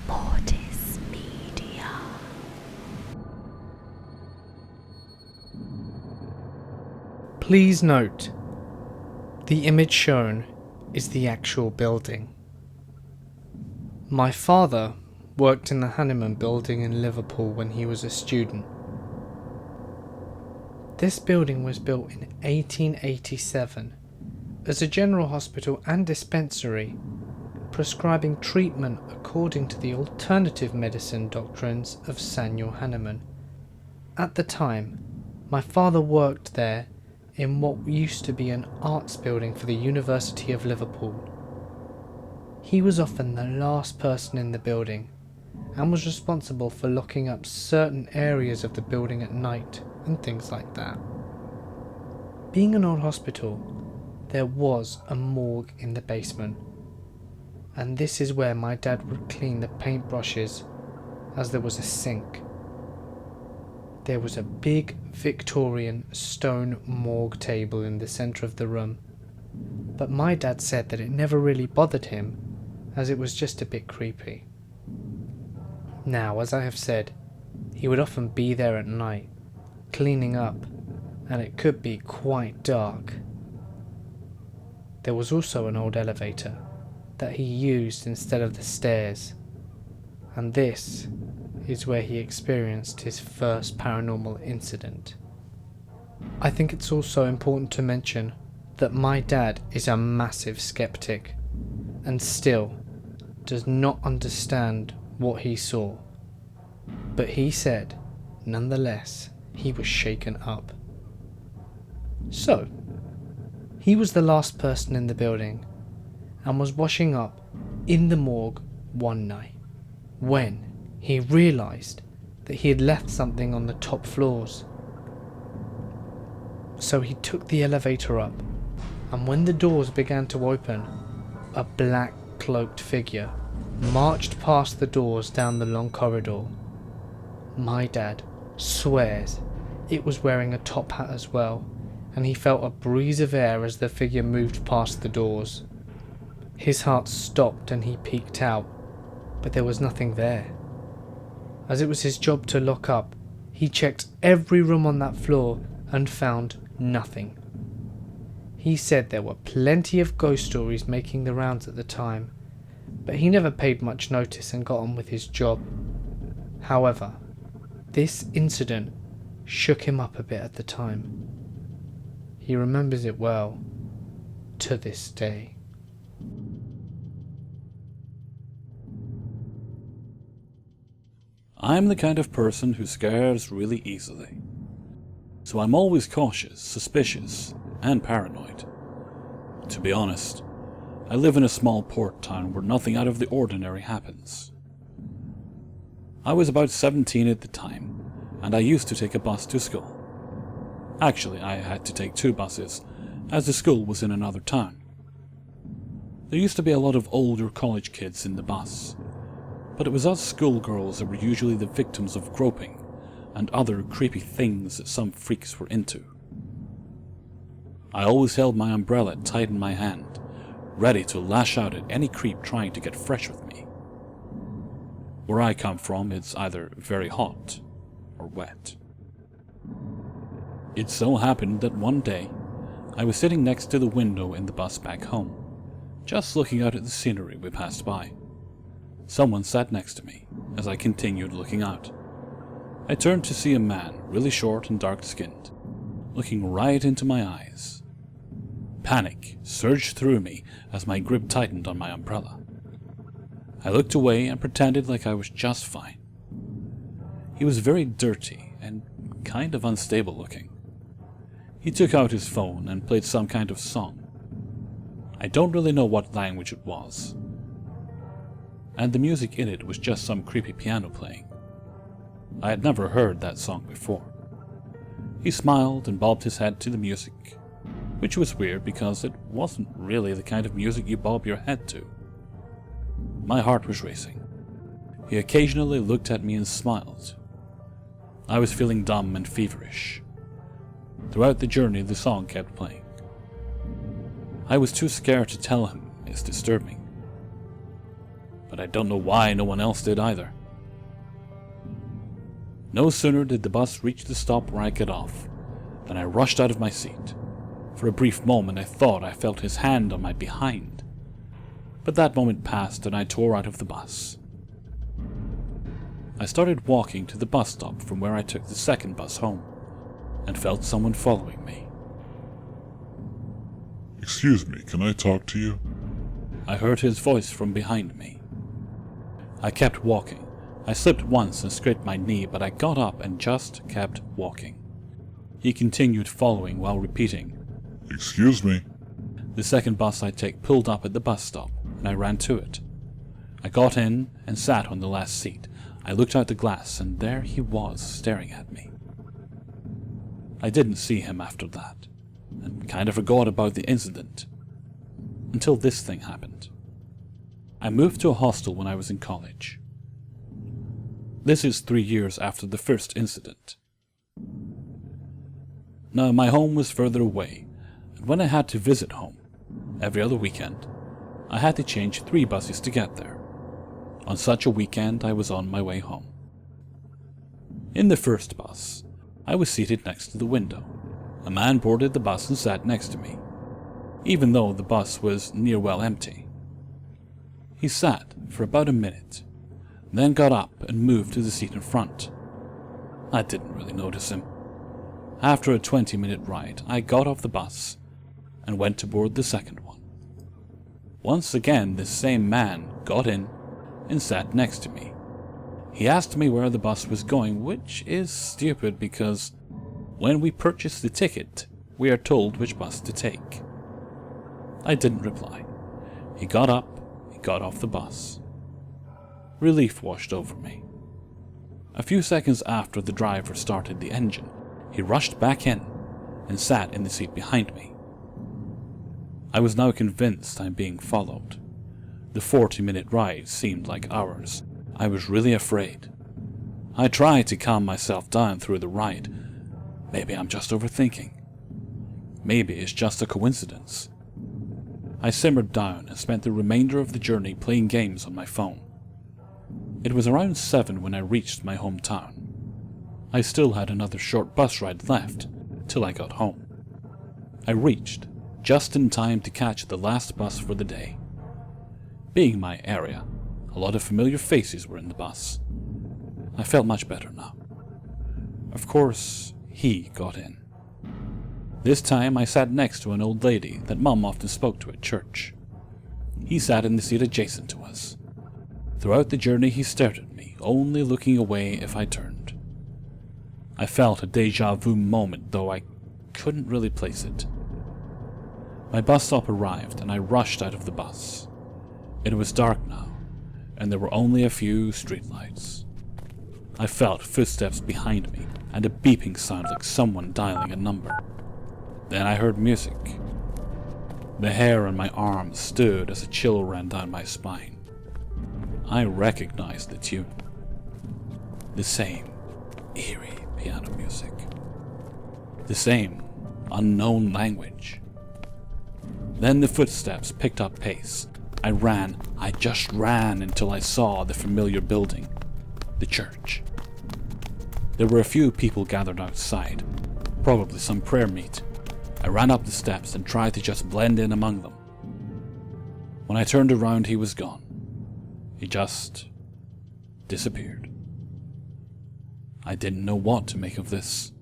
Mortis Media. Please note, the image shown is the actual building. My father worked in the Hanneman building in Liverpool when he was a student. This building was built in 1887 as a general hospital and dispensary, prescribing treatment according to the alternative medicine doctrines of Samuel Hahnemann. At the time, my father worked there in what used to be an arts building for the University of Liverpool. He was often the last person in the building and was responsible for locking up certain areas of the building at night and things like that. Being an old hospital, there was a morgue in the basement, and this is where my dad would clean the paintbrushes, as there was a sink. There was a big Victorian stone morgue table in the centre of the room, but my dad said that it never really bothered him, as it was just a bit creepy. Now, as I have said, he would often be there at night, cleaning up, and it could be quite dark. There was also an old elevator that he used instead of the stairs, and this is where he experienced his first paranormal incident. I think it's also important to mention that my dad is a massive skeptic and still does not understand what he saw, but he said, nonetheless, he was shaken up. So, he was the last person in the building and was washing up in the morgue one night when he realised that he had left something on the top floors. So he took the elevator up, and when the doors began to open, a black cloaked figure marched past the doors down the long corridor. My dad swears it was wearing a top hat as well, and he felt a breeze of air as the figure moved past the doors. His heart stopped and he peeked out, but there was nothing there. As it was his job to lock up, he checked every room on that floor and found nothing. He said there were plenty of ghost stories making the rounds at the time, but he never paid much notice and got on with his job. However, this incident shook him up a bit at the time. He remembers it well, to this day. I'm the kind of person who scares really easily. So I'm always cautious, suspicious, and paranoid. To be honest, I live in a small port town where nothing out of the ordinary happens. I was about 17 at the time, and I used to take a bus to school. Actually, I had to take 2 buses, as the school was in another town. There used to be a lot of older college kids in the bus, but it was us schoolgirls that were usually the victims of groping and other creepy things that some freaks were into. I always held my umbrella tight in my hand, ready to lash out at any creep trying to get fresh with me. Where I come from, it's either very hot or wet. It so happened that one day, I was sitting next to the window in the bus back home, just looking out at the scenery we passed by. Someone sat next to me as I continued looking out. I turned to see a man, really short and dark-skinned, looking right into my eyes. Panic surged through me as my grip tightened on my umbrella. I looked away and pretended like I was just fine. He was very dirty and kind of unstable looking. He took out his phone and played some kind of song. I don't really know what language it was, and the music in it was just some creepy piano playing. I had never heard that song before. He smiled and bobbed his head to the music, which was weird because it wasn't really the kind of music you bob your head to. My heart was racing. He occasionally looked at me and smiled. I was feeling dumb and feverish. Throughout the journey, the song kept playing. I was too scared to tell him it's disturbing. but I don't know why no one else did either. No sooner did the bus reach the stop where I get off than I rushed out of my seat. For a brief moment I thought I felt his hand on my behind, but that moment passed and I tore out of the bus. I started walking to the bus stop from where I took the second bus home, and felt someone following me. Excuse me, can I talk to you? I heard his voice from behind me. I kept walking. I slipped once and scraped my knee, but I got up and just kept walking. He continued following while repeating, Excuse me. The second bus I take pulled up at the bus stop, and I ran to it. I got in and sat on the last seat. I looked out the glass, and there he was, staring at me. I didn't see him after that, and kind of forgot about the incident, until this thing happened. I moved to a hostel when I was in college. This is 3 years after the first incident. Now, my home was further away, and when I had to visit home, every other weekend, I had to change 3 buses to get there. On such a weekend, I was on my way home. In the first bus, I was seated next to the window. A man boarded the bus and sat next to me, even though the bus was near well empty. He sat for about a minute, then got up and moved to the seat in front. I didn't really notice him. After a 20-minute ride, I got off the bus and went to board the second one. Once again, this same man got in and sat next to me. He asked me where the bus was going, which is stupid because when we purchase the ticket, we are told which bus to take. I didn't reply. He got up, he got off the bus. Relief washed over me. A few seconds after the driver started the engine, he rushed back in and sat in the seat behind me. I was now convinced I'm being followed. The 40-minute ride seemed like hours. I was really afraid. I tried to calm myself down through the ride. Maybe I'm just overthinking. Maybe it's just a coincidence. I simmered down and spent the remainder of the journey playing games on my phone. It was around 7 when I reached my hometown. I still had another short bus ride left till I got home. I reached just in time to catch the last bus for the day. Being my area, a lot of familiar faces were in the bus. I felt much better now. Of course, he got in. This time I sat next to an old lady that Mum often spoke to at church. He sat in the seat adjacent to us. Throughout the journey he stared at me, only looking away if I turned. I felt a deja vu moment, though I couldn't really place it. My bus stop arrived and I rushed out of the bus. It was dark now, and there were only a few streetlights. I felt footsteps behind me and a beeping sound like someone dialing a number. Then I heard music. The hair on my arms stood as a chill ran down my spine. I recognized the tune. The same eerie piano music. The same unknown language. Then the footsteps picked up pace. I just ran until I saw the familiar building, the church. There were a few people gathered outside, probably some prayer meet. I ran up the steps and tried to just blend in among them. When I turned around, he was gone. He just disappeared. I didn't know what to make of this.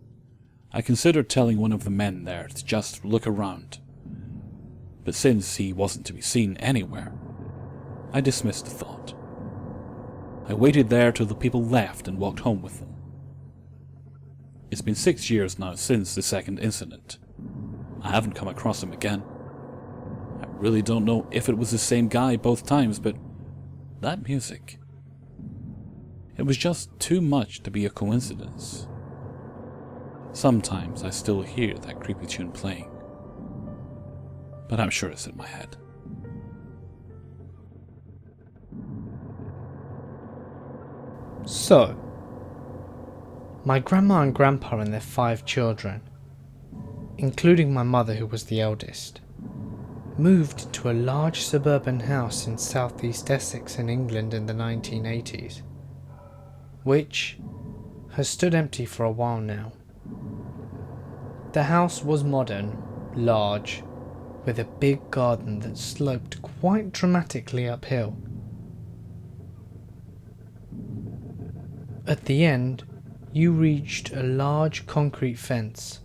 I considered telling one of the men there to just look around, but since he wasn't to be seen anywhere, I dismissed the thought. I waited there till the people left and walked home with them. It's been 6 years now since the second incident. I haven't come across him again. I really don't know if it was the same guy both times, but that music, it was just too much to be a coincidence. Sometimes I still hear that creepy tune playing, but I'm sure it's in my head. So, my grandma and grandpa and their 5 children, including my mother who was the eldest, moved into a large suburban house in southeast Essex in England in the 1980s, which has stood empty for a while now. The house was modern, large, with a big garden that sloped quite dramatically uphill. At the end, you reached a large concrete fence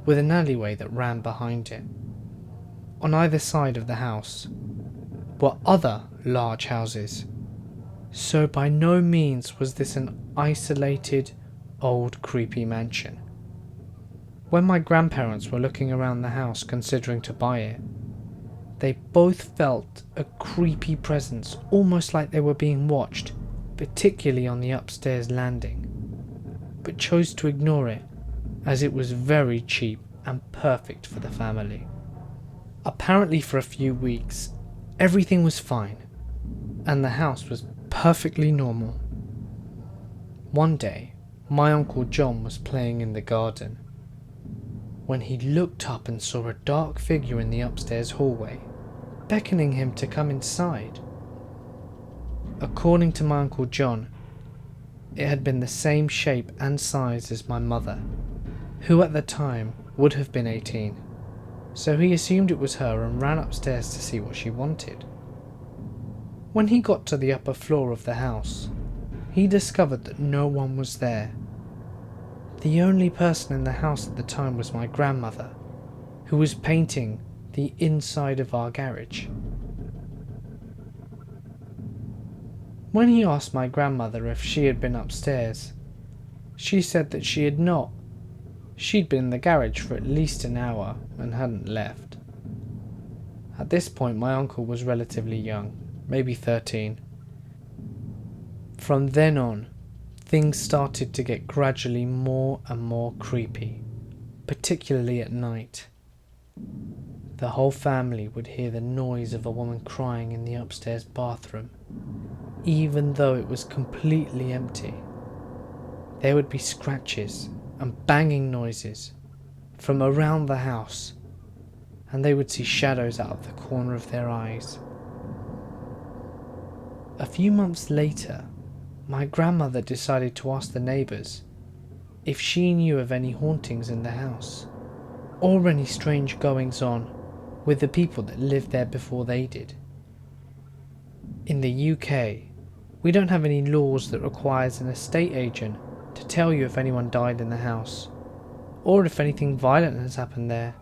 with an alleyway that ran behind it. On either side of the house were other large houses, so by no means was this an isolated, old, creepy mansion. When my grandparents were looking around the house considering to buy it, they both felt a creepy presence, almost like they were being watched, particularly on the upstairs landing, but chose to ignore it as it was very cheap and perfect for the family. Apparently for a few weeks, everything was fine, and the house was perfectly normal. One day, my Uncle John was playing in the garden when he looked up and saw a dark figure in the upstairs hallway, beckoning him to come inside. According to my Uncle John, it had been the same shape and size as my mother, who at the time would have been 18, so he assumed it was her and ran upstairs to see what she wanted. When he got to the upper floor of the house, he discovered that no one was there. The only person in the house at the time was my grandmother, who was painting the inside of our garage. When he asked my grandmother if she had been upstairs, she said that she had not. She'd been in the garage for at least an hour and hadn't left. At this point my uncle was relatively young, maybe 13. From then on, things started to get gradually more and more creepy, particularly at night. The whole family would hear the noise of a woman crying in the upstairs bathroom, even though it was completely empty. There would be scratches and banging noises from around the house, and they would see shadows out of the corner of their eyes. A few months later, my grandmother decided to ask the neighbours if she knew of any hauntings in the house, or any strange goings on with the people that lived there before they did. In the UK, we don't have any laws that requires an estate agent to tell you if anyone died in the house, or if anything violent has happened there.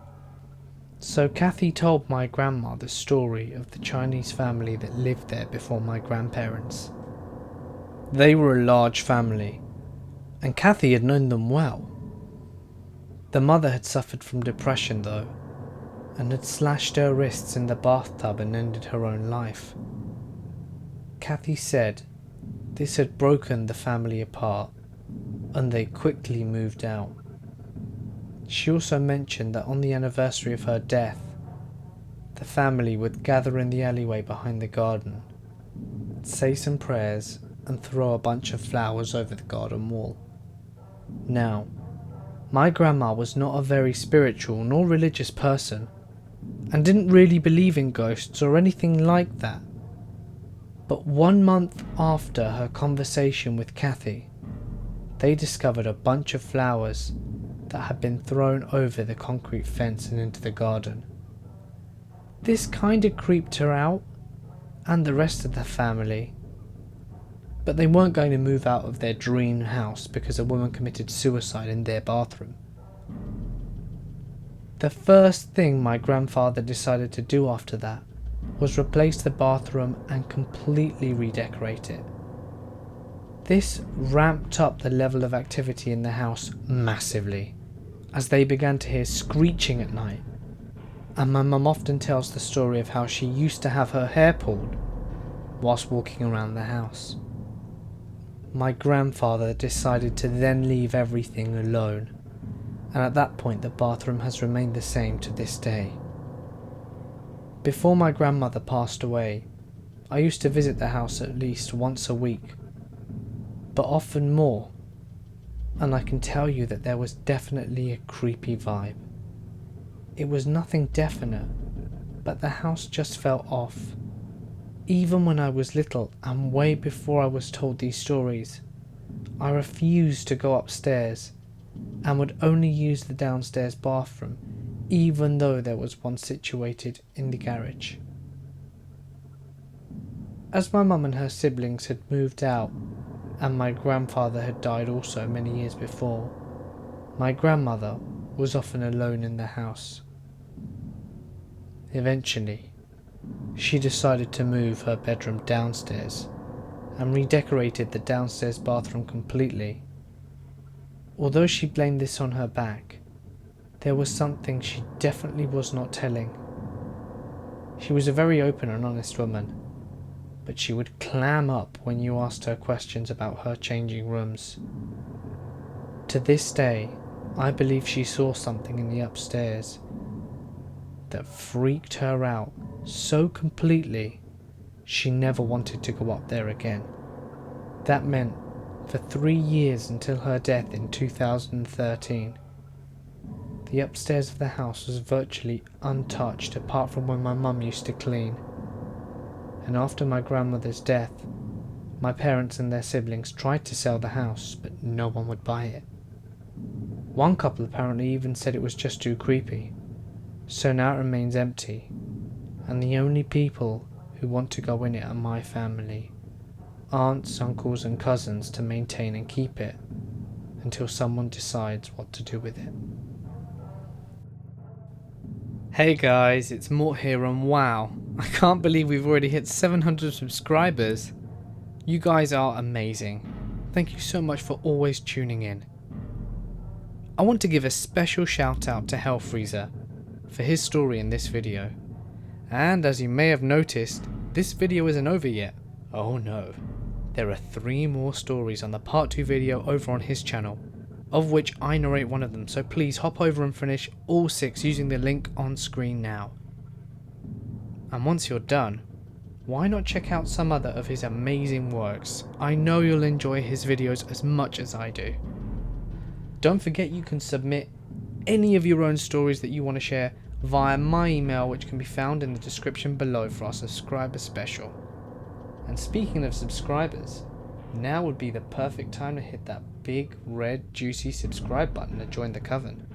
So Kathy told my grandma the story of the Chinese family that lived there before my grandparents. They were a large family, and Kathy had known them well. The mother had suffered from depression though, and had slashed her wrists in the bathtub and ended her own life. Kathy said this had broken the family apart, and they quickly moved out. She also mentioned that on the anniversary of her death, the family would gather in the alleyway behind the garden, say some prayers, and throw a bunch of flowers over the garden wall. Now, my grandma was not a very spiritual nor religious person, and didn't really believe in ghosts or anything like that. But 1 month after her conversation with Kathy, they discovered a bunch of flowers that had been thrown over the concrete fence and into the garden. This kinda creeped her out, and the rest of the family, but they weren't going to move out of their dream house because a woman committed suicide in their bathroom. The first thing my grandfather decided to do after that was replace the bathroom and completely redecorate it. This ramped up the level of activity in the house massively, as they began to hear screeching at night, and my mum often tells the story of how she used to have her hair pulled whilst walking around the house. My grandfather decided to then leave everything alone, and at that point the bathroom has remained the same to this day. Before my grandmother passed away, I used to visit the house at least once a week, but often more, and I can tell you that there was definitely a creepy vibe. It was nothing definite, but the house just felt off. Even when I was little and way before I was told these stories, I refused to go upstairs and would only use the downstairs bathroom, even though there was one situated in the garage. As my mum and her siblings had moved out and my grandfather had died also many years before, my grandmother was often alone in the house. Eventually, she decided to move her bedroom downstairs and redecorated the downstairs bathroom completely. Although she blamed this on her back, there was something she definitely was not telling. She was a very open and honest woman, but she would clam up when you asked her questions about her changing rooms. To this day, I believe she saw something in the upstairs that freaked her out so completely she never wanted to go up there again. That meant for 3 years until her death in 2013, the upstairs of the house was virtually untouched apart from when my mum used to clean. And after my grandmother's death, my parents and their siblings tried to sell the house, but no one would buy it. One couple apparently even said it was just too creepy, so now it remains empty, and the only people who want to go in it are my family, aunts, uncles and cousins, to maintain and keep it until someone decides what to do with it. Hey guys, it's Mort here, and wow, I can't believe we've already hit 700 subscribers. You guys are amazing. Thank you so much for always tuning in. I want to give a special shout out to HellFreezer for his story in this video. And as you may have noticed, this video isn't over yet. Oh no, there are 3 more stories on the part 2 video over on his channel, of which I narrate one of them, so please hop over and finish all 6 using the link on screen now. And once you're done, why not check out some other of his amazing works? I know you'll enjoy his videos as much as I do. Don't forget you can submit any of your own stories that you want to share via my email, which can be found in the description below for our subscriber special. And speaking of subscribers, now would be the perfect time to hit that big red juicy subscribe button to join the coven.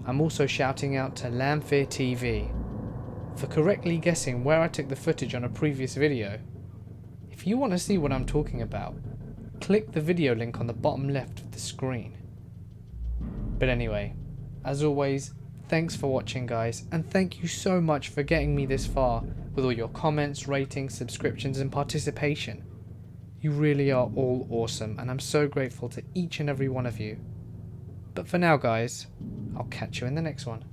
I'm also shouting out to Lamfear TV for correctly guessing where I took the footage on a previous video. If you want to see what I'm talking about, click the video link on the bottom left of the screen. But anyway, as always, thanks for watching guys, and thank you so much for getting me this far with all your comments, ratings, subscriptions and participation. You really are all awesome, and I'm so grateful to each and every one of you. But for now guys, I'll catch you in the next one.